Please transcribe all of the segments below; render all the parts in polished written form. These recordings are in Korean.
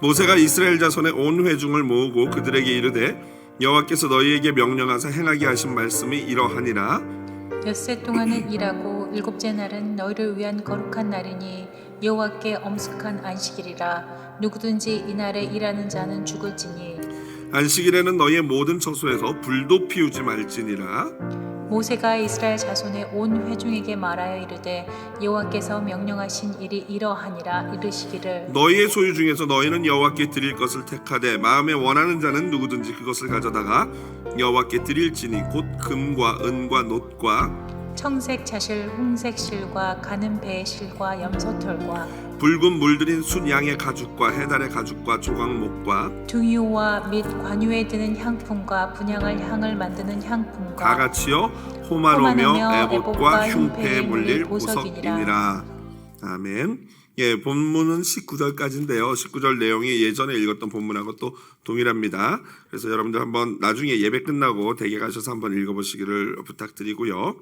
모세가 이스라엘 자손의 온 회중을 모으고 그들에게 이르되 여호와께서 너희에게 명령하사 행하게 하신 말씀이 이러하니라. 엿새 동안은 일하고 일곱째 날은 너희를 위한 거룩한 날이니 여호와께 엄숙한 안식일이라. 누구든지 이날에 일하는 자는 죽을지니. 안식일에는 너희의 모든 처소에서 불도 피우지 말지니라. 모세가 이스라엘 자손의 온 회중에게 말하여 이르되 여호와께서 명령하신 일이 이러하니라. 이르시기를 너희의 소유 중에서 너희는 여호와께 드릴 것을 택하되 마음에 원하는 자는 누구든지 그것을 가져다가 여호와께 드릴지니 곧 금과 은과 놋과 청색 자실 홍색 실과 가는 배의 실과 염소털과 붉은 물들인 숫 양의 가죽과 해달의 가죽과 조각목과 등유와 및 관유에 드는 향품과 분향할 향을 만드는 향품과 가가치요 호마노며 호마노며 에봇과 에봇과 흉패에 물릴 보석이니라. 보석이니라. 아멘. 예, 본문은 19절까지인데요. 19절 내용이 예전에 읽었던 본문하고 또 동일합니다. 그래서 여러분들 한번 나중에 예배 끝나고 댁에 가셔서 한번 읽어보시기를 부탁드리고요.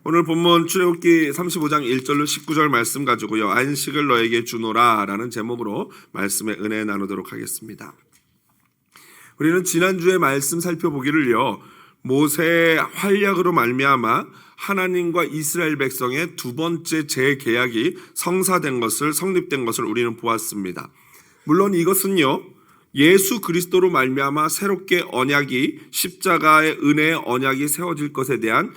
오늘 본문 출애굽기 35장 1절로 19절 말씀 가지고요. 안식을 너에게 주노라 라는 제목으로 말씀의 은혜 나누도록 하겠습니다. 우리는 지난주에 말씀 살펴보기를요. 모세의 활약으로 말미암아 하나님과 이스라엘 백성의 두 번째 재계약이 성립된 것을 우리는 보았습니다. 물론 이것은요. 예수 그리스도로 말미암아 새롭게 언약이 십자가의 은혜의 언약이 세워질 것에 대한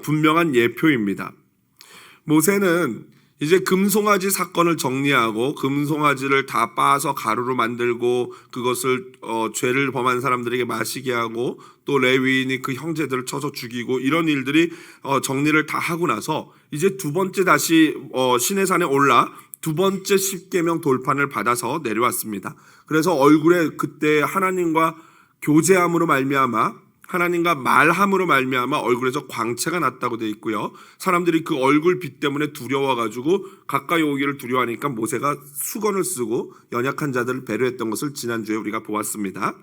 분명한 예표입니다. 모세는 이제 금송아지 사건을 정리하고 금송아지를 다 빻아서 가루로 만들고 그것을 죄를 범한 사람들에게 마시게 하고 또 레위인이 그 형제들을 쳐서 죽이고 이런 일들이 정리를 다 하고 나서 이제 두 번째 다시 시내산에 올라 두 번째 십계명 돌판을 받아서 내려왔습니다. 그래서 얼굴에 그때 하나님과 교제함으로 말미암아 하나님과 말함으로 말미암아 얼굴에서 광채가 났다고 되어 있고요. 사람들이 그 얼굴 빛 때문에 두려워가지고 가까이 오기를 두려워하니까 모세가 수건을 쓰고 연약한 자들을 배려했던 것을 지난주에 우리가 보았습니다.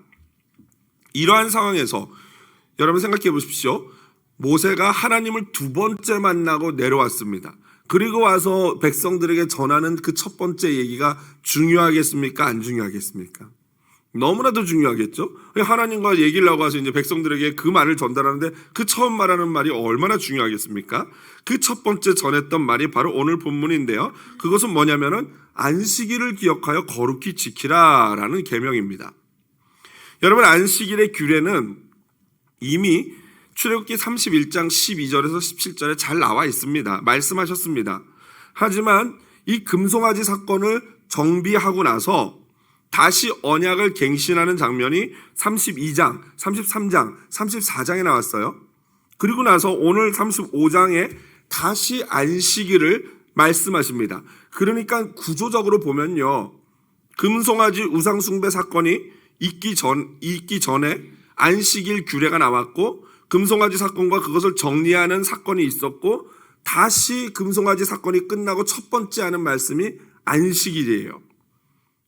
이러한 상황에서 여러분 생각해 보십시오. 모세가 하나님을 두 번째 만나고 내려왔습니다. 그리고 와서 백성들에게 전하는 그 첫 번째 얘기가 중요하겠습니까? 안 중요하겠습니까? 너무나도 중요하겠죠. 하나님과 얘기를 하고 와서 이제 백성들에게 그 말을 전달하는데 그 처음 말하는 말이 얼마나 중요하겠습니까? 그 첫 번째 전했던 말이 바로 오늘 본문인데요. 그것은 뭐냐면은 안식일을 기억하여 거룩히 지키라라는 계명입니다. 여러분 안식일의 규례는 이미 출애굽기 31장 12절에서 17절에 잘 나와 있습니다. 말씀하셨습니다. 하지만 이 금송아지 사건을 정비하고 나서 다시 언약을 갱신하는 장면이 32장, 33장, 34장에 나왔어요. 그리고 나서 오늘 35장에 다시 안식일을 말씀하십니다. 그러니까 구조적으로 보면요. 금송아지 우상숭배 사건이 있기 전에 안식일 규례가 나왔고 금송아지 사건과 그것을 정리하는 사건이 있었고 다시 금송아지 사건이 끝나고 첫 번째 하는 말씀이 안식일이에요.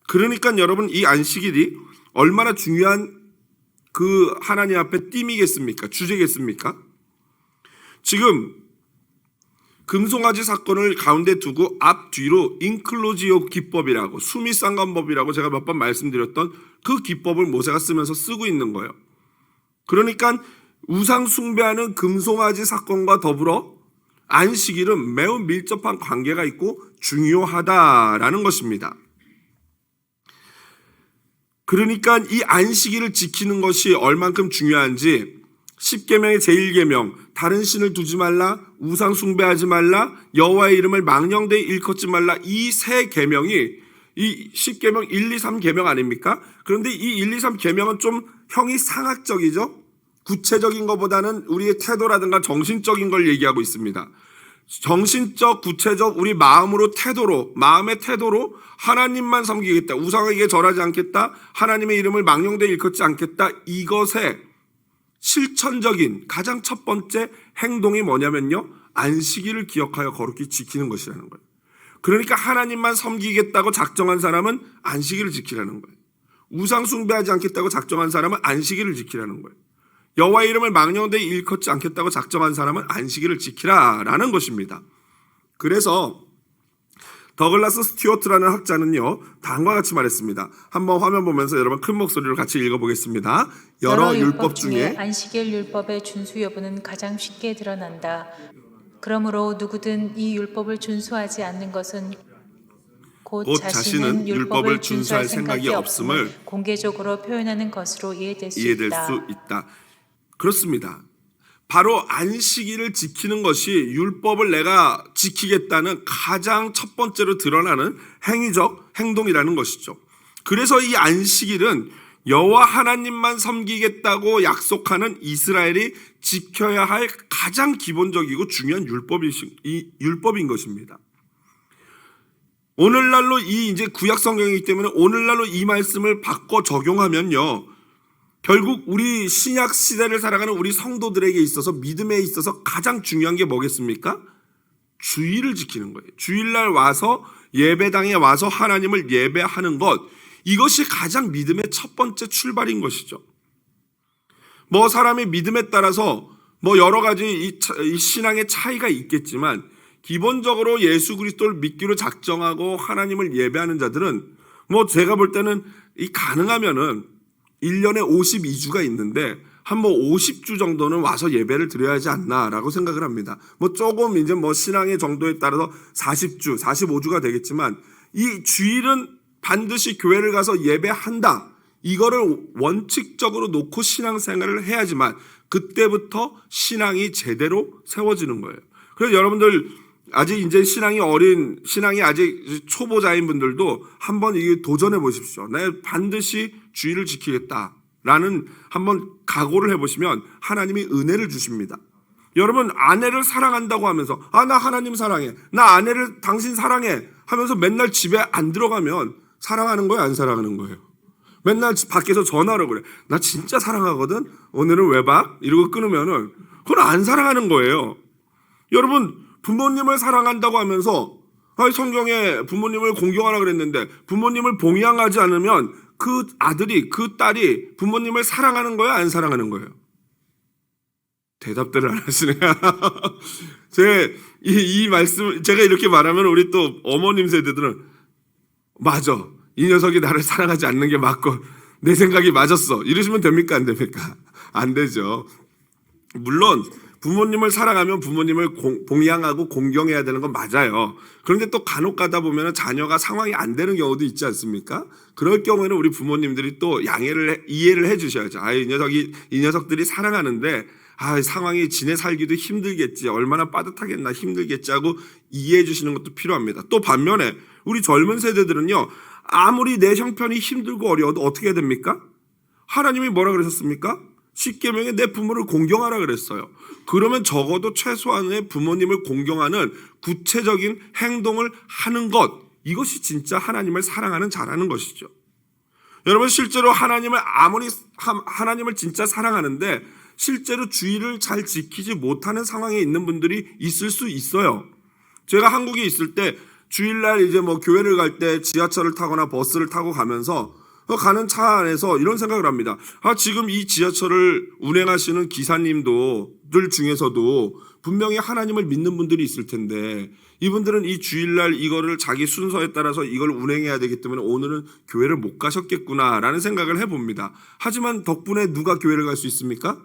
그러니까 여러분 이 안식일이 얼마나 중요한 그 하나님 앞에 띠이겠습니까? 주제겠습니까? 지금 금송아지 사건을 가운데 두고 앞뒤로 인클루지오 기법이라고 수미상관법이라고 제가 몇 번 말씀드렸던 그 기법을 모세가 쓰면서 쓰고 있는 거예요. 그러니까 우상 숭배하는 금송아지 사건과 더불어 안식일은 매우 밀접한 관계가 있고 중요하다라는 것입니다. 그러니까 이 안식일을 지키는 것이 얼만큼 중요한지 10계명의 제1계명 다른 신을 두지 말라, 우상 숭배하지 말라, 여호와의 이름을 망령되이 일컫지 말라 이 세 계명이 이 10계명 1, 2, 3계명 아닙니까? 그런데 이 1, 2, 3계명은 좀 형이 상학적이죠. 구체적인 것보다는 우리의 태도라든가 정신적인 걸 얘기하고 있습니다. 정신적, 구체적 우리 마음으로 마음의 태도로 하나님만 섬기겠다. 우상에게 절하지 않겠다. 하나님의 이름을 망령되이 일컫지 않겠다. 이것의 실천적인 가장 첫 번째 행동이 뭐냐면요. 안식일을 기억하여 거룩히 지키는 것이라는 거예요. 그러니까 하나님만 섬기겠다고 작정한 사람은 안식일을 지키라는 거예요. 우상 숭배하지 않겠다고 작정한 사람은 안식일을 지키라는 거예요. 여호와의 이름을 망령되이 일컫지 않겠다고 작정한 사람은 안식일을 지키라라는 것입니다. 그래서 더글라스 스튜어트라는 학자는요, 다음과 같이 말했습니다. 한번 화면 보면서 여러분 큰 목소리로 같이 읽어보겠습니다. 여러 율법 중에 안식일 율법의 준수 여부는 가장 쉽게 드러난다. 그러므로 누구든 이 율법을 준수하지 않는 것은 곧 자신은 율법을 준수할 생각이 없음을 공개적으로 표현하는 것으로 이해될 수 있다. 그렇습니다. 바로 안식일을 지키는 것이 율법을 내가 지키겠다는 가장 첫 번째로 드러나는 행위적 행동이라는 것이죠. 그래서 이 안식일은 여호와 하나님만 섬기겠다고 약속하는 이스라엘이 지켜야 할 가장 기본적이고 중요한 율법인 것입니다. 오늘날로 이제 구약 성경이기 때문에 오늘날로 이 말씀을 바꿔 적용하면요, 결국 우리 신약 시대를 살아가는 우리 성도들에게 있어서 믿음에 있어서 가장 중요한 게 뭐겠습니까? 주일을 지키는 거예요. 주일날 와서 예배당에 와서 하나님을 예배하는 것, 이것이 가장 믿음의 첫 번째 출발인 것이죠. 뭐 사람의 믿음에 따라서 뭐 여러 가지 이 신앙의 차이가 있겠지만 기본적으로 예수 그리스도를 믿기로 작정하고 하나님을 예배하는 자들은 뭐 제가 볼 때는 가능하면은 1년에 52주가 있는데 한 뭐 50주 정도는 와서 예배를 드려야 하지 않나라고 생각을 합니다. 뭐 조금 이제 뭐 신앙의 정도에 따라서 40주, 45주가 되겠지만 이 주일은 반드시 교회를 가서 예배한다. 이거를 원칙적으로 놓고 신앙생활을 해야지만 그때부터 신앙이 제대로 세워지는 거예요. 그래서 여러분들 아직 이제 신앙이 아직 초보자인 분들도 한번 이게 도전해 보십시오. 내가 반드시 주일을 지키겠다라는 한번 각오를 해보시면 하나님이 은혜를 주십니다. 여러분 아내를 사랑한다고 하면서 나 하나님 사랑해, 나 아내를 당신 사랑해 하면서 맨날 집에 안 들어가면 사랑하는 거예요, 안 사랑하는 거예요? 맨날 밖에서 전화로 그래, 나 진짜 사랑하거든, 오늘은 왜 봐? 이러고 끊으면은 그건 안 사랑하는 거예요. 여러분 부모님을 사랑한다고 하면서 성경에 부모님을 공경하라 그랬는데 부모님을 봉양하지 않으면 그 아들이, 그 딸이 부모님을 사랑하는 거예요, 안 사랑하는 거예요? 대답들을 안 하시네요. 이 말씀 제가 이렇게 말하면 우리 또 어머님 세대들은 맞아, 이 녀석이 나를 사랑하지 않는 게 맞고 내 생각이 맞았어 이러시면 됩니까, 안 됩니까? 안 되죠. 물론 부모님을 사랑하면 부모님을 봉양하고 공경해야 되는 건 맞아요. 그런데 또 간혹 가다 보면 자녀가 상황이 안 되는 경우도 있지 않습니까? 그럴 경우에는 우리 부모님들이 또 이해를 해 주셔야죠. 이 녀석들이 사랑하는데 상황이 지내 살기도 힘들겠지, 얼마나 빠듯하겠나, 힘들겠지 하고 이해해 주시는 것도 필요합니다. 또 반면에 우리 젊은 세대들은요, 아무리 내 형편이 힘들고 어려워도 어떻게 해야 됩니까? 하나님이 뭐라 그러셨습니까? 십계명에 내 부모를 공경하라 그랬어요. 그러면 적어도 최소한의 부모님을 공경하는 구체적인 행동을 하는 것, 이것이 진짜 하나님을 사랑하는 자라는 것이죠. 여러분 실제로 하나님을 진짜 사랑하는데 실제로 주의를 잘 지키지 못하는 상황에 있는 분들이 있을 수 있어요. 제가 한국에 있을 때 주일날 이제 뭐 교회를 갈 때 지하철을 타거나 버스를 타고 가면서 가는 차 안에서 이런 생각을 합니다. 지금 이 지하철을 운행하시는 기사님들 중에서도 분명히 하나님을 믿는 분들이 있을 텐데 이분들은 이 주일날 이거를 자기 순서에 따라서 이걸 운행해야 되기 때문에 오늘은 교회를 못 가셨겠구나라는 생각을 해봅니다. 하지만 덕분에 누가 교회를 갈 수 있습니까?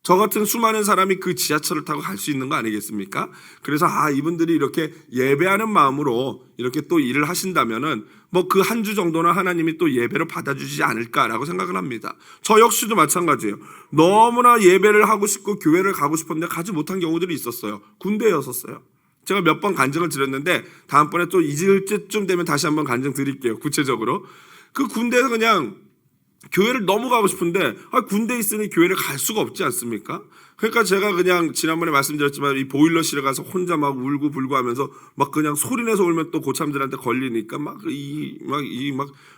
저 같은 수많은 사람이 그 지하철을 타고 갈 수 있는 거 아니겠습니까? 그래서 이분들이 이렇게 예배하는 마음으로 이렇게 또 일을 하신다면은 뭐 그 한 주 정도는 하나님이 또 예배로 받아주시지 않을까라고 생각을 합니다. 저 역시도 마찬가지예요. 너무나 예배를 하고 싶고 교회를 가고 싶었는데 가지 못한 경우들이 있었어요. 군대였었어요. 제가 몇 번 간증을 드렸는데 다음번에 또 잊을 때쯤 되면 다시 한번 간증 드릴게요. 구체적으로. 그 군대에서 그냥 교회를 너무 가고 싶은데 군대에 있으니 교회를 갈 수가 없지 않습니까? 그러니까 제가 그냥 지난번에 말씀드렸지만 이 보일러실에 가서 혼자 막 울고 불고 하면서 막 그냥 소리내서 울면 또 고참들한테 걸리니까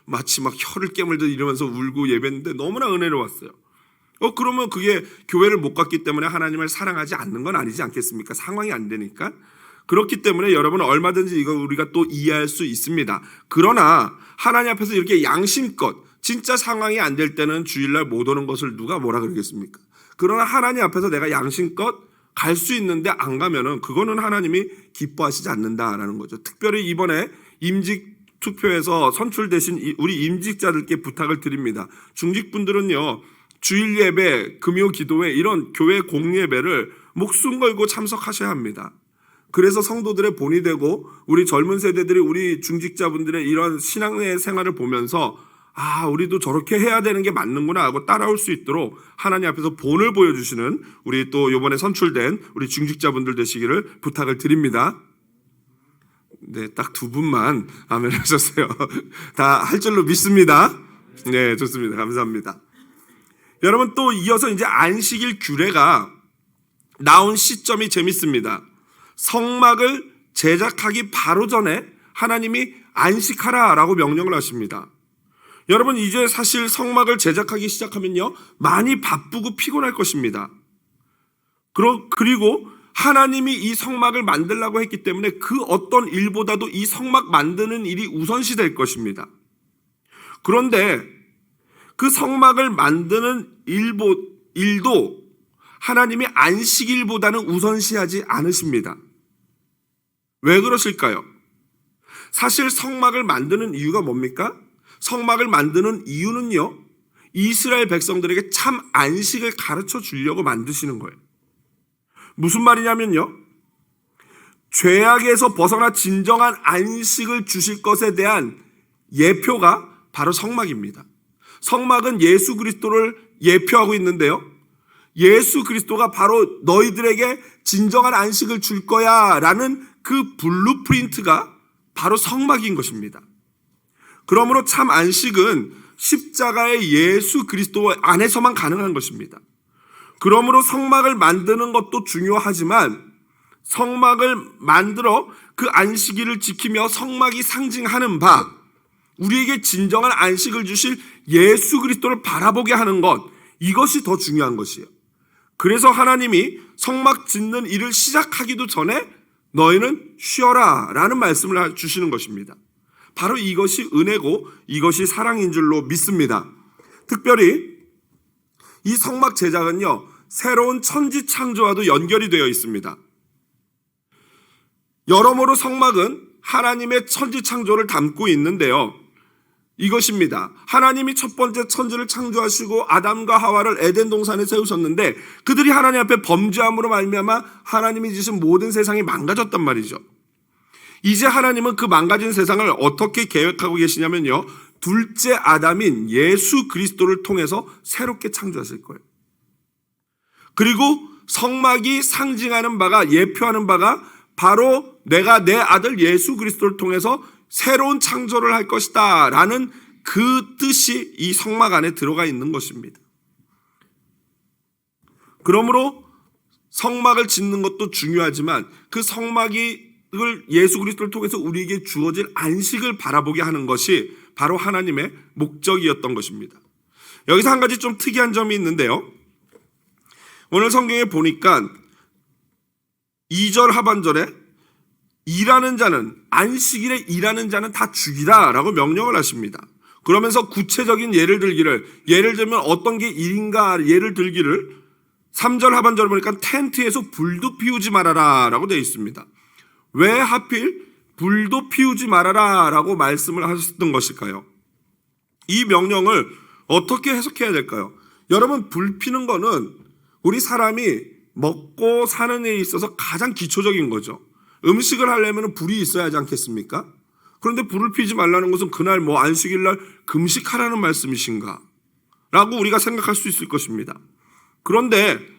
마치 막 혀를 깨물듯 이러면서 울고 예배했는데 너무나 은혜로웠어요. 그러면 그게 교회를 못 갔기 때문에 하나님을 사랑하지 않는 건 아니지 않겠습니까? 상황이 안 되니까. 그렇기 때문에 여러분 얼마든지 이거 우리가 또 이해할 수 있습니다. 그러나 하나님 앞에서 이렇게 양심껏 진짜 상황이 안 될 때는 주일날 못 오는 것을 누가 뭐라 그러겠습니까? 그러나 하나님 앞에서 내가 양심껏 갈 수 있는데 안 가면은 그거는 하나님이 기뻐하시지 않는다라는 거죠. 특별히 이번에 임직 투표에서 선출되신 우리 임직자들께 부탁을 드립니다. 중직분들은요, 주일 예배, 금요 기도회 이런 교회 공예배를 목숨 걸고 참석하셔야 합니다. 그래서 성도들의 본이 되고 우리 젊은 세대들이 우리 중직자분들의 이런 신앙의 생활을 보면서 우리도 저렇게 해야 되는 게 맞는구나 하고 따라올 수 있도록 하나님 앞에서 본을 보여주시는 우리 또 이번에 선출된 우리 중직자분들 되시기를 부탁을 드립니다. 네, 딱 두 분만 아멘 하셨어요. 다 할 줄로 믿습니다. 네, 좋습니다. 감사합니다. 여러분, 또 이어서 이제 안식일 규례가 나온 시점이 재밌습니다. 성막을 제작하기 바로 전에 하나님이 안식하라라고 명령을 하십니다. 여러분, 이제 사실 성막을 제작하기 시작하면요, 많이 바쁘고 피곤할 것입니다. 그리고 하나님이 이 성막을 만들라고 했기 때문에 그 어떤 일보다도 이 성막 만드는 일이 우선시 될 것입니다. 그런데 그 성막을 만드는 일도 하나님이 안식일보다는 우선시하지 않으십니다. 왜 그러실까요? 사실 성막을 만드는 이유가 뭡니까? 성막을 만드는 이유는요, 이스라엘 백성들에게 참 안식을 가르쳐 주려고 만드시는 거예요. 무슨 말이냐면요, 죄악에서 벗어나 진정한 안식을 주실 것에 대한 예표가 바로 성막입니다. 성막은 예수 그리스도를 예표하고 있는데요, 예수 그리스도가 바로 너희들에게 진정한 안식을 줄 거야 라는 그 블루프린트가 바로 성막인 것입니다. 그러므로 참 안식은 십자가의 예수 그리스도 안에서만 가능한 것입니다. 그러므로 성막을 만드는 것도 중요하지만 성막을 만들어 그 안식일을 지키며 성막이 상징하는 바, 우리에게 진정한 안식을 주실 예수 그리스도를 바라보게 하는 것, 이것이 더 중요한 것이에요. 그래서 하나님이 성막 짓는 일을 시작하기도 전에 너희는 쉬어라 라는 말씀을 주시는 것입니다. 바로 이것이 은혜고 이것이 사랑인 줄로 믿습니다. 특별히 이 성막 제작은요, 새로운 천지 창조와도 연결이 되어 있습니다. 여러모로 성막은 하나님의 천지 창조를 담고 있는데요, 이것입니다. 하나님이 첫 번째 천지를 창조하시고 아담과 하와를 에덴 동산에 세우셨는데 그들이 하나님 앞에 범죄함으로 말미암아 하나님이 지으신 모든 세상이 망가졌단 말이죠. 이제 하나님은 그 망가진 세상을 어떻게 계획하고 계시냐면요, 둘째 아담인 예수 그리스도를 통해서 새롭게 창조하실 거예요. 그리고 성막이 상징하는 바가, 예표하는 바가 바로 내가 내 아들 예수 그리스도를 통해서 새로운 창조를 할 것이다 라는 그 뜻이 이 성막 안에 들어가 있는 것입니다. 그러므로 성막을 짓는 것도 중요하지만 그 성막을 예수 그리스도를 통해서 우리에게 주어질 안식을 바라보게 하는 것이 바로 하나님의 목적이었던 것입니다. 여기서 한 가지 좀 특이한 점이 있는데요, 오늘 성경에 보니까 2절 하반절에 일하는 자는, 안식일에 일하는 자는 다 죽이라 라고 명령을 하십니다. 그러면서 구체적인 예를 들면 어떤 게 일인가 예를 들기를 3절 하반절을 보니까 텐트에서 불도 피우지 말아라 라고 되어 있습니다. 왜 하필 불도 피우지 말아라 라고 말씀을 하셨던 것일까요? 이 명령을 어떻게 해석해야 될까요? 여러분, 불 피는 거는 우리 사람이 먹고 사는 데 있어서 가장 기초적인 거죠. 음식을 하려면 불이 있어야 하지 않겠습니까? 그런데 불을 피지 말라는 것은 그날 안식일날 금식하라는 말씀이신가? 라고 우리가 생각할 수 있을 것입니다. 그런데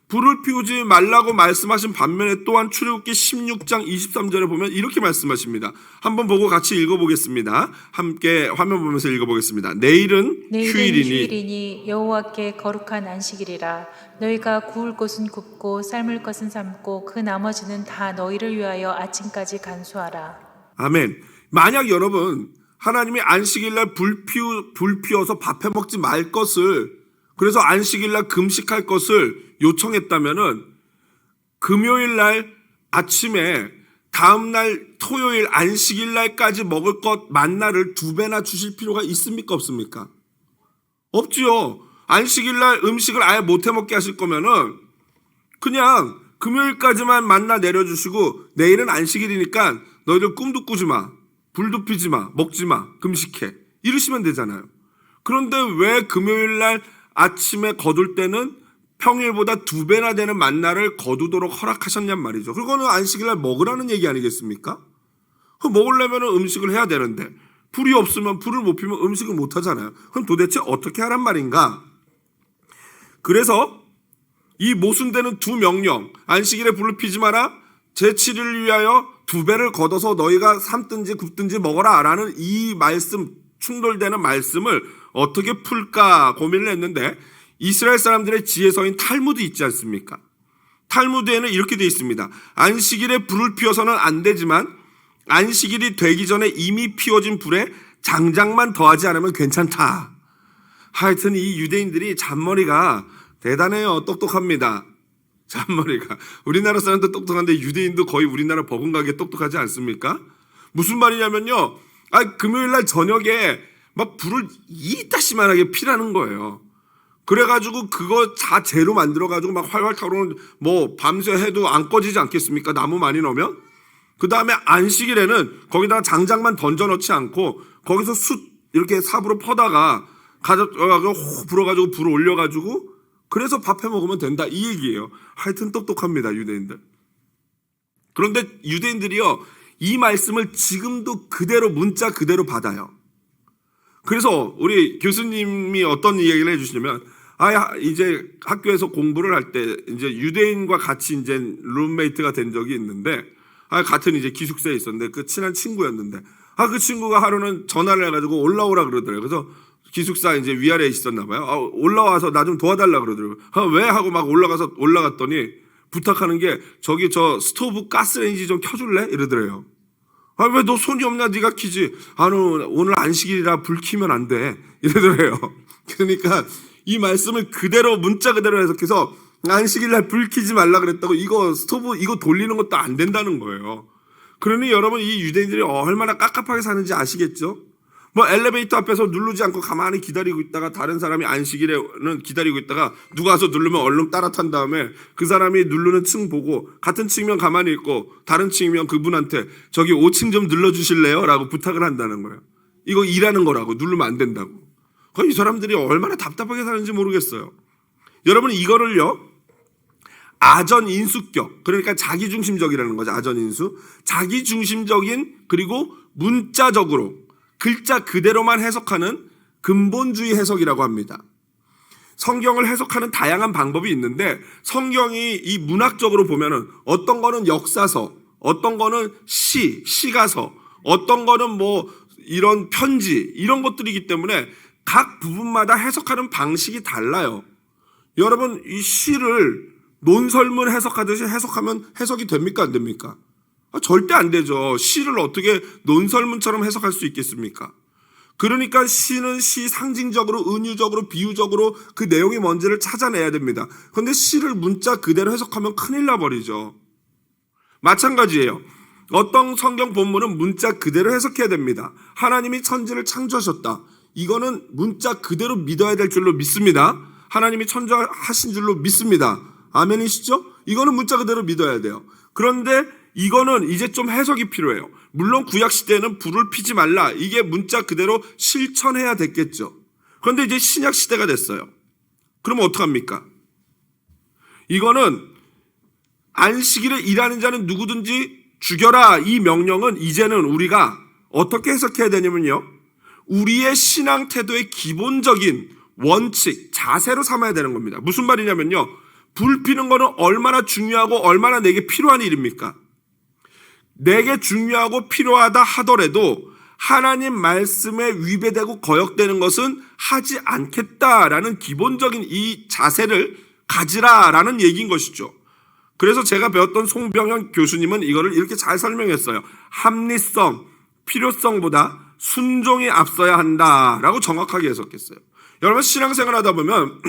불을 피우지 말라고 말씀하신 반면에 또한 출애굽기 16장 23절에 보면 이렇게 말씀하십니다. 한번 보고 같이 읽어보겠습니다. 함께 화면 보면서 읽어보겠습니다. 내일은 휴일이니 여호와께 거룩한 안식일이라. 너희가 구울 것은 굽고 삶을 것은 삶고 그 나머지는 다 너희를 위하여 아침까지 간수하라. 아멘. 만약 여러분 하나님이 안식일날 불 피워서 밥해 먹지 말 것을, 그래서 안식일날 금식할 것을 요청했다면은 금요일날 아침에 다음날 토요일 안식일날까지 먹을 것 만나를 2배나 주실 필요가 있습니까, 없습니까? 없지요. 안식일날 음식을 아예 못 해먹게 하실 거면은 그냥 금요일까지만 만나 내려주시고 내일은 안식일이니까 너희들 꿈도 꾸지 마, 불도 피지 마, 먹지 마, 금식해 이러시면 되잖아요. 그런데 왜 금요일날 아침에 거둘 때는 평일보다 2배나 되는 만나를 거두도록 허락하셨냔 말이죠. 그거는 안식일날 먹으라는 얘기 아니겠습니까? 그 먹으려면 음식을 해야 되는데 불이 없으면, 불을 못 피면 음식을 못 하잖아요. 그럼 도대체 어떻게 하란 말인가? 그래서 이 모순되는 두 명령, 안식일에 불을 피지 마라, 제7일을 위하여 2배를 걷어서 너희가 삶든지 굽든지 먹어라 라는 이 말씀, 충돌되는 말씀을 어떻게 풀까 고민을 했는데, 이스라엘 사람들의 지혜서인 탈무드 있지 않습니까? 탈무드에는 이렇게 되어 있습니다. 안식일에 불을 피워서는 안 되지만 안식일이 되기 전에 이미 피워진 불에 장작만 더하지 않으면 괜찮다. 하여튼 이 유대인들이 잔머리가 대단해요. 똑똑합니다. 잔머리가. 우리나라 사람도 똑똑한데 유대인도 거의 우리나라 버금가게 똑똑하지 않습니까? 무슨 말이냐면요, 금요일날 저녁에 막 불을 이따시만하게 피라는 거예요. 그래가지고 그거 다 재료 만들어가지고 막 활활 타오르는, 뭐 밤새 해도 안 꺼지지 않겠습니까? 나무 많이 넣으면. 그 다음에 안식일에는 거기다가 장작만 던져넣지 않고 거기서 숯 이렇게 삽으로 퍼다가 가져가지고 호 불어가지고 불을 올려가지고 그래서 밥해 먹으면 된다 이 얘기예요. 하여튼 똑똑합니다, 유대인들. 그런데 유대인들이요, 이 말씀을 지금도 그대로 문자 그대로 받아요. 그래서 우리 교수님이 어떤 이야기를 해주시냐면, 이제 학교에서 공부를 할 때 이제 유대인과 같이 이제 룸메이트가 된 적이 있는데, 같은 이제 기숙사에 있었는데 그 친한 친구였는데, 그 친구가 하루는 전화를 해가지고 올라오라 그러더래요. 그래서 기숙사 이제 위아래에 있었나 봐요. 올라와서 나 좀 도와달라 그러더라고요. 왜? 하고 막 올라갔더니 부탁하는 게, 저기 저 스토브 가스레인지 좀 켜줄래? 이러더래요. 왜 너 손이 없냐? 네가 키지. 오늘 안식일이라 불 켜면 안 돼. 이러더래요. 그러니까 이 말씀을 그대로 문자 그대로 해석해서 안식일날 불 켜지 말라 그랬다고, 이거 스토브 이거 돌리는 것도 안 된다는 거예요. 그러니 여러분, 이 유대인들이 얼마나 깝깝하게 사는지 아시겠죠? 뭐 엘리베이터 앞에서 누르지 않고 가만히 기다리고 있다가 다른 사람이 안식일에는 기다리고 있다가 누가 와서 누르면 얼른 따라탄 다음에 그 사람이 누르는 층 보고 같은 층이면 가만히 있고 다른 층이면 그분한테 저기 5층 좀 눌러주실래요? 라고 부탁을 한다는 거예요. 이거 일하는 거라고, 누르면 안 된다고. 이 사람들이 얼마나 답답하게 사는지 모르겠어요. 여러분, 이거를요, 아전인수격, 그러니까 자기중심적이라는 거죠. 아전인수. 자기중심적인, 그리고 문자적으로 글자 그대로만 해석하는 근본주의 해석이라고 합니다. 성경을 해석하는 다양한 방법이 있는데, 성경이 이 문학적으로 보면은 어떤 거는 역사서, 어떤 거는 시가서, 어떤 거는 뭐 이런 편지, 이런 것들이기 때문에 각 부분마다 해석하는 방식이 달라요. 여러분, 이 시를 논설문 해석하듯이 해석하면 해석이 됩니까? 안 됩니까? 절대 안 되죠. 시를 어떻게 논설문처럼 해석할 수 있겠습니까? 그러니까 시는 시 상징적으로, 은유적으로, 비유적으로 그 내용이 뭔지를 찾아내야 됩니다. 그런데 시를 문자 그대로 해석하면 큰일 나버리죠. 마찬가지예요. 어떤 성경 본문은 문자 그대로 해석해야 됩니다. 하나님이 천지를 창조하셨다. 이거는 문자 그대로 믿어야 될 줄로 믿습니다. 하나님이 창조하신 줄로 믿습니다. 아멘이시죠? 이거는 문자 그대로 믿어야 돼요. 그런데 이거는 이제 좀 해석이 필요해요. 물론 구약시대에는 불을 피지 말라, 이게 문자 그대로 실천해야 됐겠죠. 그런데 이제 신약시대가 됐어요. 그러면 어떡합니까? 이거는 안식일에 일하는 자는 누구든지 죽여라, 이 명령은 이제는 우리가 어떻게 해석해야 되냐면요, 우리의 신앙 태도의 기본적인 원칙, 자세로 삼아야 되는 겁니다. 무슨 말이냐면요, 불 피는 거는 얼마나 중요하고 얼마나 내게 필요한 일입니까? 내게 중요하고 필요하다 하더라도 하나님 말씀에 위배되고 거역되는 것은 하지 않겠다라는 기본적인 이 자세를 가지라라는 얘기인 것이죠. 그래서 제가 배웠던 송병현 교수님은 이거를 이렇게 잘 설명했어요. 합리성, 필요성보다 순종이 앞서야 한다라고 정확하게 해석했어요. 여러분, 신앙생활 하다 보면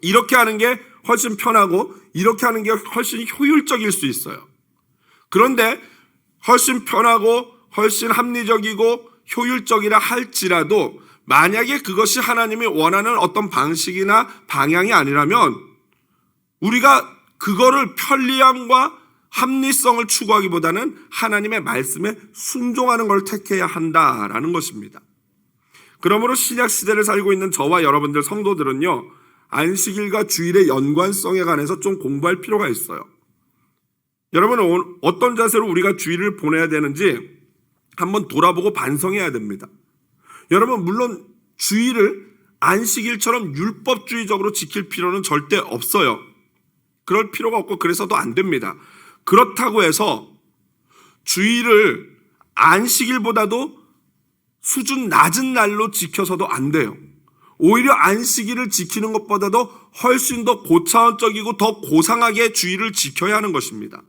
이렇게 하는 게 훨씬 편하고 이렇게 하는 게 훨씬 효율적일 수 있어요. 그런데 훨씬 편하고 훨씬 합리적이고 효율적이라 할지라도 만약에 그것이 하나님이 원하는 어떤 방식이나 방향이 아니라면 우리가 그거를 편리함과 합리성을 추구하기보다는 하나님의 말씀에 순종하는 걸 택해야 한다라는 것입니다. 그러므로 신약 시대를 살고 있는 저와 여러분들 성도들은요, 안식일과 주일의 연관성에 관해서 좀 공부할 필요가 있어요. 여러분, 어떤 자세로 우리가 주일을 보내야 되는지 한번 돌아보고 반성해야 됩니다. 여러분, 물론 주일을 안식일처럼 율법주의적으로 지킬 필요는 절대 없어요. 그럴 필요가 없고 그래서도 안 됩니다. 그렇다고 해서 주일을 안식일보다도 수준 낮은 날로 지켜서도 안 돼요. 오히려 안식일을 지키는 것보다도 훨씬 더 고차원적이고 더 고상하게 주일을 지켜야 하는 것입니다.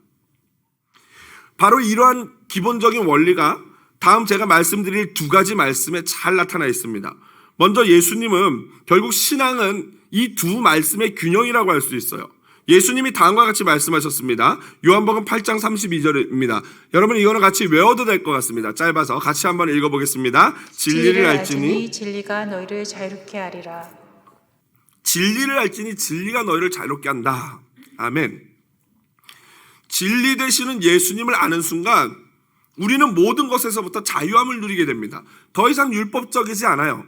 바로 이러한 기본적인 원리가 다음 제가 말씀드릴 두 가지 말씀에 잘 나타나 있습니다. 먼저 예수님은 결국 신앙은 이 두 말씀의 균형이라고 할 수 있어요. 예수님이 다음과 같이 말씀하셨습니다. 요한복음 8장 32절입니다. 여러분 이거는 같이 외워도 될 것 같습니다. 짧아서 같이 한번 읽어보겠습니다. 진리를 알지니 진리가 너희를 자유롭게 하리라. 진리를 알지니 진리가 너희를 자유롭게 한다. 아멘. 진리 되시는 예수님을 아는 순간 우리는 모든 것에서부터 자유함을 누리게 됩니다. 더 이상 율법적이지 않아요.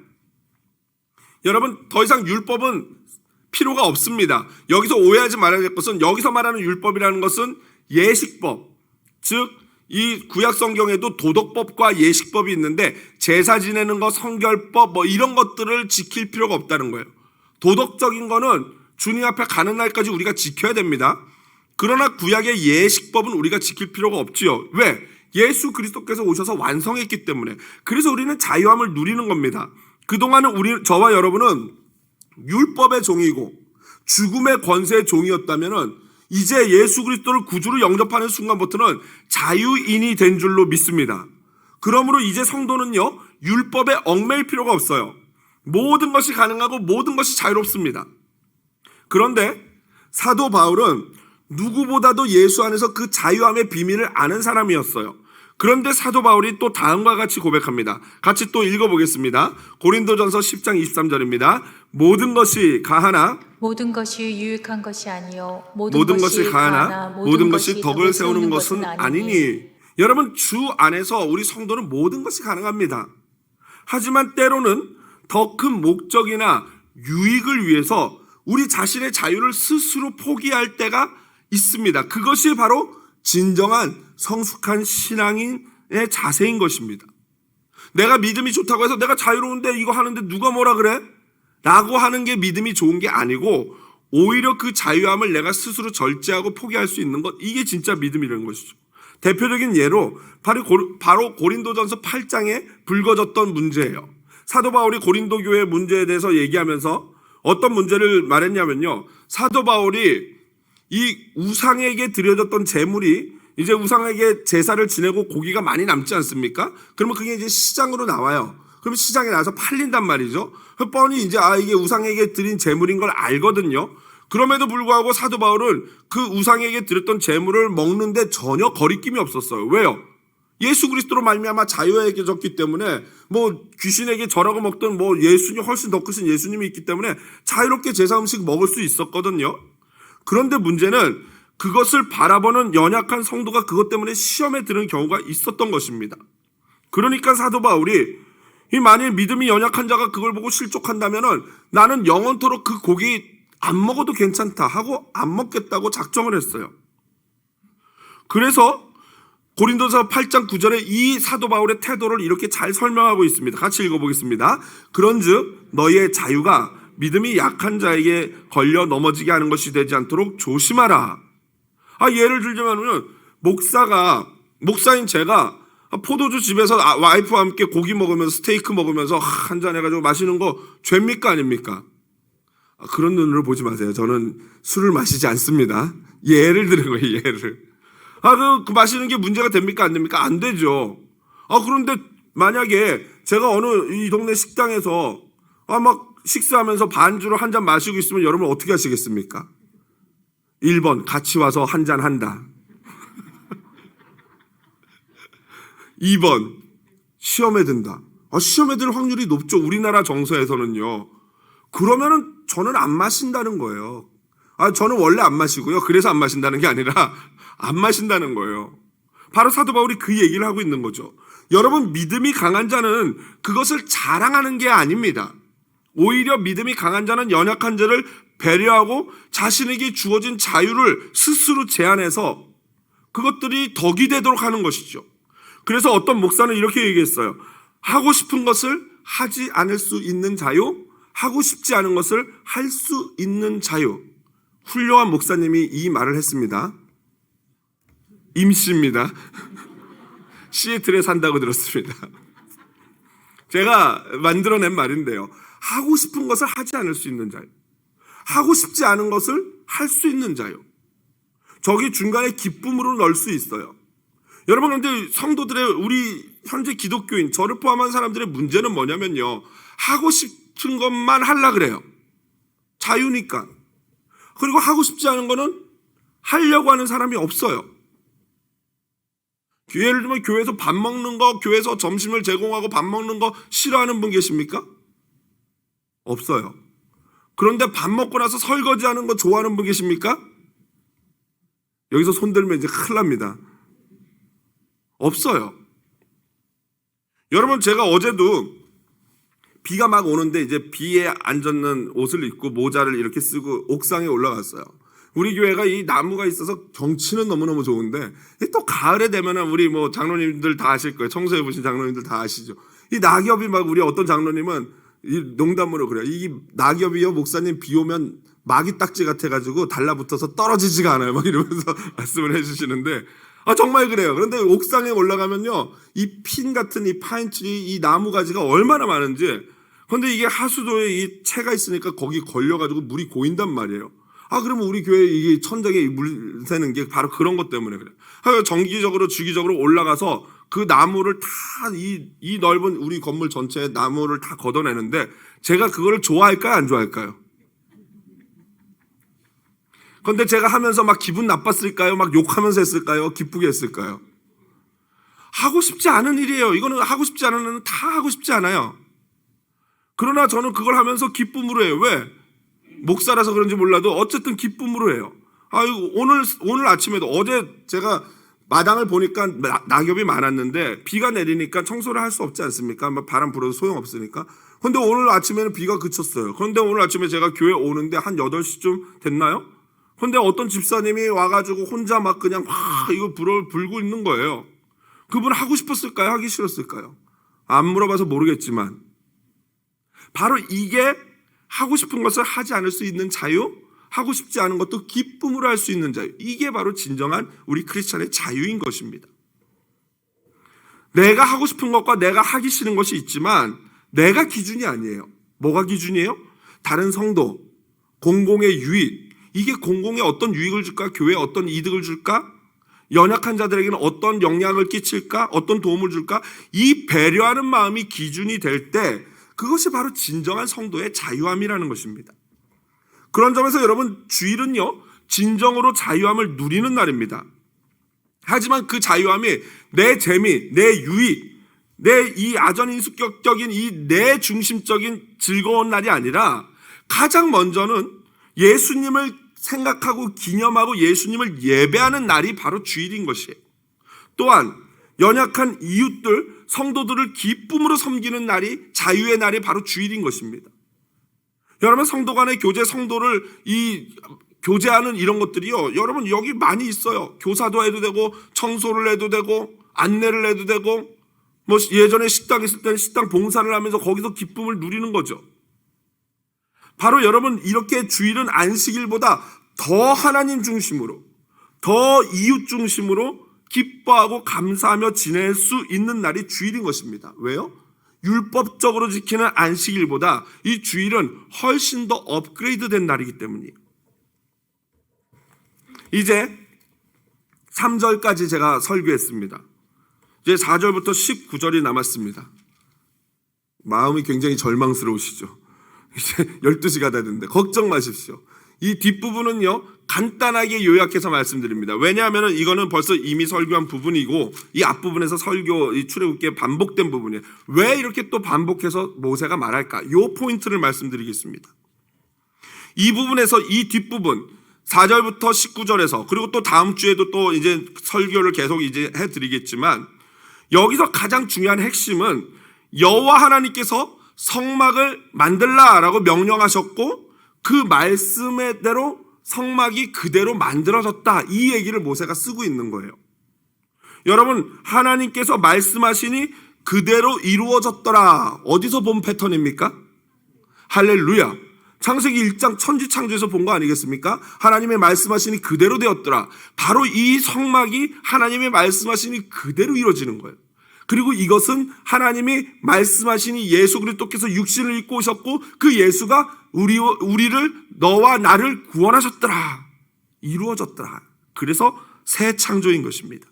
여러분, 더 이상 율법은 필요가 없습니다. 여기서 오해하지 말아야 될 것은 여기서 말하는 율법이라는 것은 예식법, 즉 이 구약 성경에도 도덕법과 예식법이 있는데 제사 지내는 것, 성결법 이런 것들을 지킬 필요가 없다는 거예요. 도덕적인 거는 주님 앞에 가는 날까지 우리가 지켜야 됩니다. 그러나 구약의 예식법은 우리가 지킬 필요가 없지요. 왜? 예수 그리스도께서 오셔서 완성했기 때문에. 그래서 우리는 자유함을 누리는 겁니다. 그동안은 저와 여러분은 율법의 종이고 죽음의 권세의 종이었다면은 이제 예수 그리스도를 구주로 영접하는 순간부터는 자유인이 된 줄로 믿습니다. 그러므로 이제 성도는요, 율법에 얽매일 필요가 없어요. 모든 것이 가능하고 모든 것이 자유롭습니다. 그런데 사도 바울은 누구보다도 예수 안에서 그 자유함의 비밀을 아는 사람이었어요. 그런데 사도 바울이 또 다음과 같이 고백합니다. 같이 또 읽어보겠습니다. 고린도전서 10장 23절입니다. 모든 것이 가하나 모든 것이 유익한 것이 아니요 모든 것이 가하나 모든 것이 덕을 세우는 것은 아니니. 여러분, 주 안에서 우리 성도는 모든 것이 가능합니다. 하지만 때로는 더 큰 목적이나 유익을 위해서 우리 자신의 자유를 스스로 포기할 때가 있습니다. 그것이 바로 진정한 성숙한 신앙인의 자세인 것입니다. 내가 믿음이 좋다고 해서 내가 자유로운데 이거 하는데 누가 뭐라 그래? 라고 하는 게 믿음이 좋은 게 아니고 오히려 그 자유함을 내가 스스로 절제하고 포기할 수 있는 것, 이게 진짜 믿음이라는 것이죠. 대표적인 예로 바로 고린도전서 8장에 불거졌던 문제예요. 사도 바울이 고린도 교회 문제에 대해서 얘기하면서 어떤 문제를 말했냐면요, 사도 바울이 이 우상에게 드려졌던 제물이 이제 우상에게 제사를 지내고 고기가 많이 남지 않습니까? 그러면 그게 이제 시장으로 나와요. 그러면 시장에 나와서 팔린단 말이죠. 뻔히 이제 이게 우상에게 드린 제물인 걸 알거든요. 그럼에도 불구하고 사도 바울은 그 우상에게 드렸던 제물을 먹는데 전혀 거리낌이 없었어요. 왜요? 예수 그리스도로 말미암아 자유해졌기 때문에 귀신에게 절하고 먹던 예수님 훨씬 더 크신 예수님이 있기 때문에 자유롭게 제사 음식 먹을 수 있었거든요. 그런데 문제는 그것을 바라보는 연약한 성도가 그것 때문에 시험에 드는 경우가 있었던 것입니다. 그러니까 사도 바울이 만일 믿음이 연약한 자가 그걸 보고 실족한다면은 나는 영원토록 그 고기 안 먹어도 괜찮다 하고 안 먹겠다고 작정을 했어요. 그래서 고린도서 8장 9절에 이 사도 바울의 태도를 이렇게 잘 설명하고 있습니다. 같이 읽어보겠습니다. 그런즉 너희의 자유가 믿음이 약한 자에게 걸려 넘어지게 하는 것이 되지 않도록 조심하라. 예를 들자면 목사인 제가 포도주 집에서 와이프와 함께 고기 먹으면서 스테이크 먹으면서 한잔 해가지고 마시는 거 죄입니까 아닙니까? 그런 눈으로 보지 마세요. 저는 술을 마시지 않습니다. 예를 들은 거예요. 예를. 그 마시는 게 문제가 됩니까 안 됩니까? 안 되죠. 그런데 만약에 제가 어느 이 동네 식당에서 막 식사하면서 반주로 한 잔 마시고 있으면 여러분 어떻게 하시겠습니까? 1번 같이 와서 한 잔 한다. 2번 시험에 든다. 시험에 들 확률이 높죠. 우리나라 정서에서는요. 그러면은 저는 안 마신다는 거예요. 저는 원래 안 마시고요. 그래서 안 마신다는 게 아니라 안 마신다는 거예요. 바로 사도 바울이 그 얘기를 하고 있는 거죠. 여러분, 믿음이 강한 자는 그것을 자랑하는 게 아닙니다. 오히려 믿음이 강한 자는 연약한 자를 배려하고 자신에게 주어진 자유를 스스로 제한해서 그것들이 덕이 되도록 하는 것이죠. 그래서 어떤 목사는 이렇게 얘기했어요. 하고 싶은 것을 하지 않을 수 있는 자유, 하고 싶지 않은 것을 할 수 있는 자유. 훌륭한 목사님이 이 말을 했습니다. 임씨입니다. 시애틀에 산다고 들었습니다. 제가 만들어낸 말인데요. 하고 싶은 것을 하지 않을 수 있는 자유, 하고 싶지 않은 것을 할 수 있는 자유. 저기 중간에 기쁨으로 넣을 수 있어요. 여러분, 그런데 성도들의, 우리 현재 기독교인, 저를 포함한 사람들의 문제는 뭐냐면요, 하고 싶은 것만 하려고 그래요. 자유니까. 그리고 하고 싶지 않은 거는 하려고 하는 사람이 없어요. 예를 들면 교회에서 밥 먹는 거, 교회에서 점심을 제공하고 밥 먹는 거 싫어하는 분 계십니까? 없어요. 그런데 밥 먹고 나서 설거지하는 거 좋아하는 분 계십니까? 여기서 손 들면 이제 큰일 납니다. 없어요. 여러분, 제가 어제도 비가 막 오는데 이제 비에 안 젖는 옷을 입고 모자를 이렇게 쓰고 옥상에 올라갔어요. 우리 교회가 이 나무가 있어서 경치는 너무너무 좋은데 또 가을에 되면은 우리 뭐 장로님들 다 아실 거예요. 청소해 보신 장로님들 다 아시죠. 이 낙엽이 막, 우리 어떤 장로님은 이 농담으로 그래요. 이 낙엽이요, 목사님 비 오면 마귀 딱지 같아가지고 달라붙어서 떨어지지가 않아요. 막 이러면서 말씀을 해주시는데, 정말 그래요. 그런데 옥상에 올라가면요, 이 핀 같은 이 파인트리, 이 나무 가지가 얼마나 많은지. 그런데 이게 하수도에 이 채가 있으니까 거기 걸려가지고 물이 고인단 말이에요. 그러면 우리 교회 이게 천장에 물 새는 게 바로 그런 것 때문에 그래요. 정기적으로 주기적으로 올라가서 그 나무를 다 이 넓은 우리 건물 전체에 나무를 다 걷어내는데, 제가 그거를 좋아할까요, 안 좋아할까요? 그런데 제가 하면서 막 기분 나빴을까요? 막 욕하면서 했을까요? 기쁘게 했을까요? 하고 싶지 않은 일이에요. 이거는 하고 싶지 않은 일은 다 하고 싶지 않아요. 그러나 저는 그걸 하면서 기쁨으로 해요. 왜? 목사라서 그런지 몰라도 어쨌든 기쁨으로 해요. 오늘 아침에도, 어제 제가 마당을 보니까 낙엽이 많았는데 비가 내리니까 청소를 할 수 없지 않습니까? 바람 불어도 소용없으니까. 그런데 오늘 아침에는 비가 그쳤어요. 그런데 오늘 아침에 제가 교회 오는데 한 8시쯤 됐나요? 그런데 어떤 집사님이 와가지고 혼자 막 그냥 이거 불고 있는 거예요. 그분 하고 싶었을까요? 하기 싫었을까요? 안 물어봐서 모르겠지만, 바로 이게 하고 싶은 것을 하지 않을 수 있는 자유, 하고 싶지 않은 것도 기쁨으로 할 수 있는 자유. 이게 바로 진정한 우리 크리스찬의 자유인 것입니다. 내가 하고 싶은 것과 내가 하기 싫은 것이 있지만 내가 기준이 아니에요. 뭐가 기준이에요? 다른 성도, 공공의 유익. 이게 공공에 어떤 유익을 줄까? 교회에 어떤 이득을 줄까? 연약한 자들에게는 어떤 영향을 끼칠까? 어떤 도움을 줄까? 이 배려하는 마음이 기준이 될 때, 그것이 바로 진정한 성도의 자유함이라는 것입니다. 그런 점에서 여러분, 주일은요, 진정으로 자유함을 누리는 날입니다. 하지만 그 자유함이 내 재미, 내 유익, 내 이 아전인수격적인 이 내 중심적인 즐거운 날이 아니라, 가장 먼저는 예수님을 생각하고 기념하고 예수님을 예배하는 날이 바로 주일인 것이에요. 또한 연약한 이웃들, 성도들을 기쁨으로 섬기는 날이, 자유의 날이 바로 주일인 것입니다. 여러분, 성도 간의 교제, 성도를 교제하는 이런 것들이요, 여러분 여기 많이 있어요. 교사도 해도 되고, 청소를 해도 되고, 안내를 해도 되고, 뭐 예전에 식당 있을 때는 식당 봉사를 하면서 거기서 기쁨을 누리는 거죠. 바로 여러분, 이렇게 주일은 안식일보다 더 하나님 중심으로, 더 이웃 중심으로 기뻐하고 감사하며 지낼 수 있는 날이 주일인 것입니다. 왜요? 율법적으로 지키는 안식일보다 이 주일은 훨씬 더 업그레이드된 날이기 때문이에요. 이제 3절까지 제가 설교했습니다. 이제 4절부터 19절이 남았습니다. 마음이 굉장히 절망스러우시죠? 이제 12시가 다 됐는데 걱정 마십시오. 이 뒷부분은요, 간단하게 요약해서 말씀드립니다. 왜냐하면 이거는 벌써 이미 설교한 부분이고, 이 앞부분에서 이 출애굽기에 반복된 부분이에요. 왜 이렇게 또 반복해서 모세가 말할까? 이 포인트를 말씀드리겠습니다. 이 부분에서 이 뒷부분, 4절부터 19절에서 그리고 또 다음 주에도 또 이제 설교를 계속 이제 해드리겠지만 여기서 가장 중요한 핵심은 여호와 하나님께서 성막을 만들라라고 명령하셨고 그 말씀대로 성막이 그대로 만들어졌다. 이 얘기를 모세가 쓰고 있는 거예요. 여러분, 하나님께서 말씀하시니 그대로 이루어졌더라. 어디서 본 패턴입니까? 할렐루야. 창세기 1장 천지창조에서 본 거 아니겠습니까? 하나님의 말씀하시니 그대로 되었더라. 바로 이 성막이 하나님의 말씀하시니 그대로 이루어지는 거예요. 그리고 이것은 하나님이 말씀하시니 예수 그리스도께서 육신을 입고 오셨고 그 예수가 우리를 너와 나를 구원하셨더라. 이루어졌더라. 그래서 새 창조인 것입니다.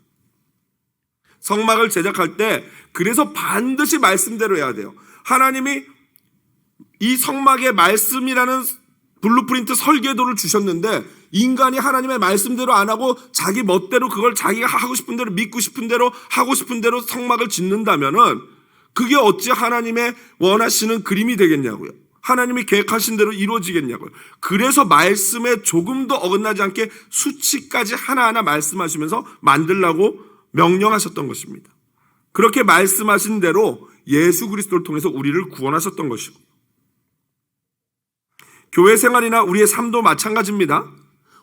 성막을 제작할 때 그래서 반드시 말씀대로 해야 돼요. 하나님이 이 성막의 말씀이라는 블루프린트 설계도를 주셨는데 인간이 하나님의 말씀대로 안 하고 자기 멋대로 그걸 자기가 하고 싶은 대로 믿고 싶은 대로 하고 싶은 대로 성막을 짓는다면은 그게 어찌 하나님의 원하시는 그림이 되겠냐고요. 하나님이 계획하신 대로 이루어지겠냐고요. 그래서 말씀에 조금도 어긋나지 않게 수치까지 하나하나 말씀하시면서 만들라고 명령하셨던 것입니다. 그렇게 말씀하신 대로 예수 그리스도를 통해서 우리를 구원하셨던 것이고 교회 생활이나 우리의 삶도 마찬가지입니다.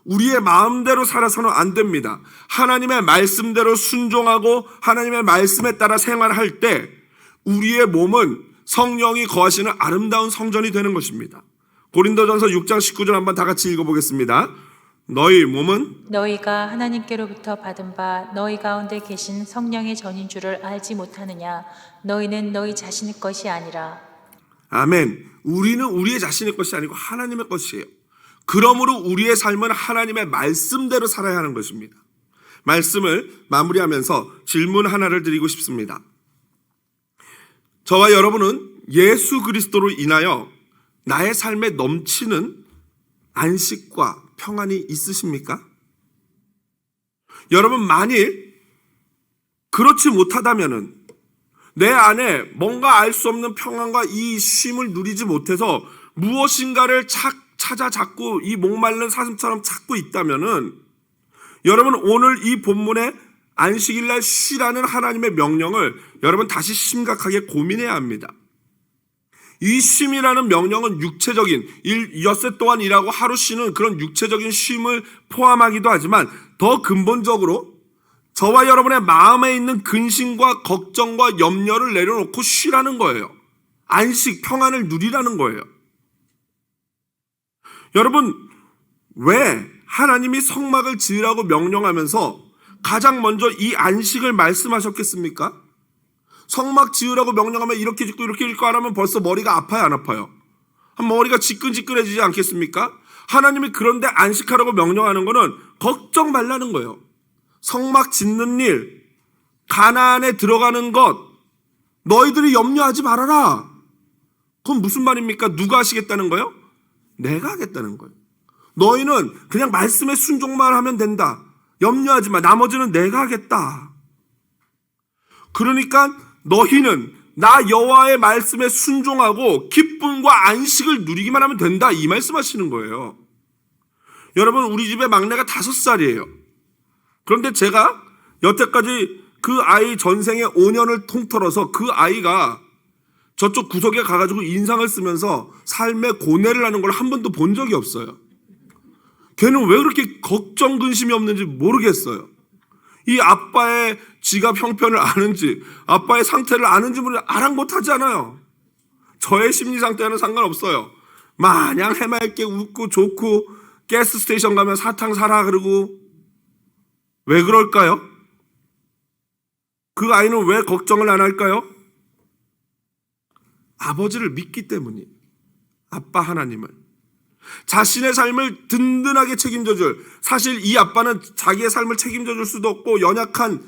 우리의 마음대로 살아서는 안 됩니다. 하나님의 말씀대로 순종하고 하나님의 말씀에 따라 생활할 때 우리의 몸은 성령이 거하시는 아름다운 성전이 되는 것입니다. 고린도전서 6장 19절 한번 다 같이 읽어보겠습니다. 너희 몸은 너희가 하나님께로부터 받은 바 너희 가운데 계신 성령의 전인 줄을 알지 못하느냐. 너희는 너희 자신의 것이 아니라. 아멘. 우리는 우리의 자신의 것이 아니고 하나님의 것이에요. 그러므로 우리의 삶은 하나님의 말씀대로 살아야 하는 것입니다. 말씀을 마무리하면서 질문 하나를 드리고 싶습니다. 저와 여러분은 예수 그리스도로 인하여 나의 삶에 넘치는 안식과 평안이 있으십니까? 여러분, 만일 그렇지 못하다면은 내 안에 뭔가 알 수 없는 평안과 이 쉼을 누리지 못해서 무엇인가를 찾아 잡고 이 목마른 사슴처럼 찾고 있다면은 여러분, 오늘 이 본문에 안식일날 쉬라는 하나님의 명령을 여러분 다시 심각하게 고민해야 합니다. 이 쉼이라는 명령은 육체적인 엿새 동안 일하고 하루 쉬는 그런 육체적인 쉼을 포함하기도 하지만 더 근본적으로 저와 여러분의 마음에 있는 근심과 걱정과 염려를 내려놓고 쉬라는 거예요. 안식, 평안을 누리라는 거예요. 여러분, 왜 하나님이 성막을 지으라고 명령하면서 가장 먼저 이 안식을 말씀하셨겠습니까? 성막 지으라고 명령하면 이렇게 짓고 이렇게 짓고 안 하면 벌써 머리가 아파요, 안 아파요? 머리가 지끈지끈해지지 않겠습니까? 하나님이 그런데 안식하라고 명령하는 거는 걱정 말라는 거예요. 성막 짓는 일, 가나안에 들어가는 것, 너희들이 염려하지 말아라. 그건 무슨 말입니까? 누가 하시겠다는 거예요? 내가 하겠다는 거예요. 너희는 그냥 말씀에 순종만 하면 된다. 염려하지 마. 나머지는 내가 하겠다. 그러니까 너희는 나 여호와의 말씀에 순종하고 기쁨과 안식을 누리기만 하면 된다. 이 말씀하시는 거예요. 여러분, 우리 집에 막내가 5살이에요. 그런데 제가 여태까지 그 아이 전생에 5년을 통틀어서 그 아이가 저쪽 구석에 가가지고 인상을 쓰면서 삶의 고뇌를 하는 걸 한 번도 본 적이 없어요. 걔는 왜 그렇게 걱정 근심이 없는지 모르겠어요. 이 아빠의 지갑 형편을 아는지 아빠의 상태를 아는지 모르겠어요. 아랑곳하지 않아요. 저의 심리 상태와는 상관없어요. 마냥 해맑게 웃고 좋고 가스 스테이션 가면 사탕 사라 그러고. 왜 그럴까요? 그 아이는 왜 걱정을 안 할까요? 아버지를 믿기 때문이에요. 아빠 하나님을. 자신의 삶을 든든하게 책임져 줄, 사실 이 아빠는 자기의 삶을 책임져 줄 수도 없고 연약한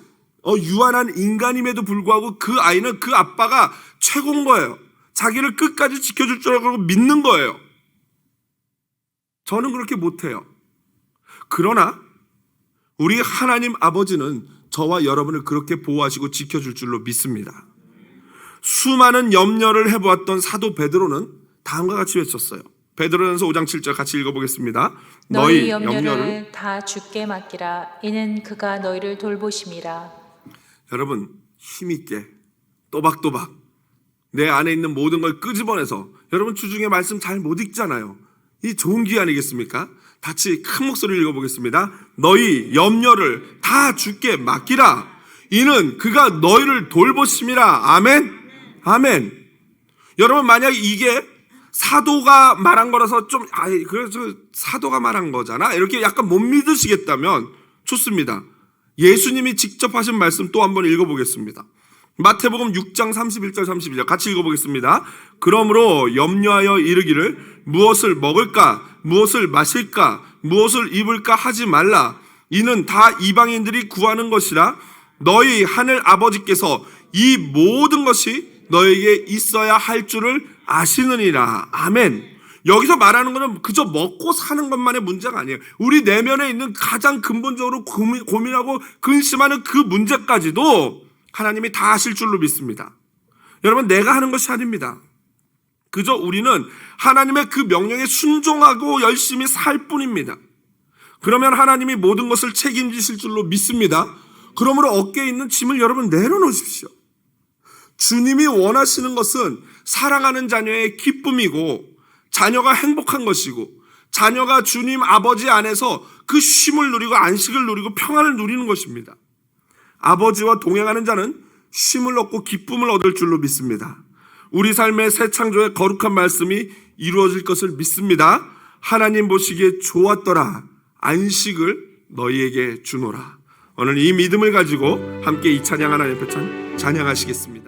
유한한 인간임에도 불구하고 그 아이는 그 아빠가 최고인 거예요. 자기를 끝까지 지켜줄 줄 알고 믿는 거예요. 저는 그렇게 못해요. 그러나 우리 하나님 아버지는 저와 여러분을 그렇게 보호하시고 지켜줄 줄로 믿습니다. 수많은 염려를 해보았던 사도 베드로는 다음과 같이 외쳤어요. 베드로전서 5장 7절 같이 읽어보겠습니다. 너희 염려를 다 주께 맡기라. 이는 그가 너희를 돌보심이라. 여러분, 힘있게 또박또박 내 안에 있는 모든 걸 끄집어내서, 여러분 주중에 말씀 잘 못 읽잖아요. 이 좋은 기회 아니겠습니까? 같이 큰 목소리를 읽어보겠습니다. 너희 염려를 다 주께 맡기라. 이는 그가 너희를 돌보심이라. 아멘. 아멘. 여러분, 만약 이게 사도가 말한 거라서 좀 그래서 사도가 말한 거잖아, 이렇게 약간 못 믿으시겠다면 좋습니다. 예수님이 직접 하신 말씀 또 한번 읽어보겠습니다. 마태복음 6장 31절 32절 같이 읽어보겠습니다. 그러므로 염려하여 이르기를 무엇을 먹을까, 무엇을 마실까, 무엇을 입을까 하지 말라. 이는 다 이방인들이 구하는 것이라. 너희 하늘 아버지께서 이 모든 것이 너에게 있어야 할 줄을 아시느니라. 아멘. 여기서 말하는 것은 그저 먹고 사는 것만의 문제가 아니에요. 우리 내면에 있는 가장 근본적으로 고민하고 근심하는 그 문제까지도 하나님이 다 아실 줄로 믿습니다. 여러분, 내가 하는 것이 아닙니다. 그저 우리는 하나님의 그 명령에 순종하고 열심히 살 뿐입니다. 그러면 하나님이 모든 것을 책임지실 줄로 믿습니다. 그러므로 어깨에 있는 짐을 여러분 내려놓으십시오. 주님이 원하시는 것은 사랑하는 자녀의 기쁨이고, 자녀가 행복한 것이고, 자녀가 주님 아버지 안에서 그 쉼을 누리고 안식을 누리고 평안을 누리는 것입니다. 아버지와 동행하는 자는 쉼을 얻고 기쁨을 얻을 줄로 믿습니다. 우리 삶의 새 창조의 거룩한 말씀이 이루어질 것을 믿습니다. 하나님 보시기에 좋았더라. 안식을 너희에게 주노라. 오늘 이 믿음을 가지고 함께 이 찬양 하나님 앞에 찬양하시겠습니다.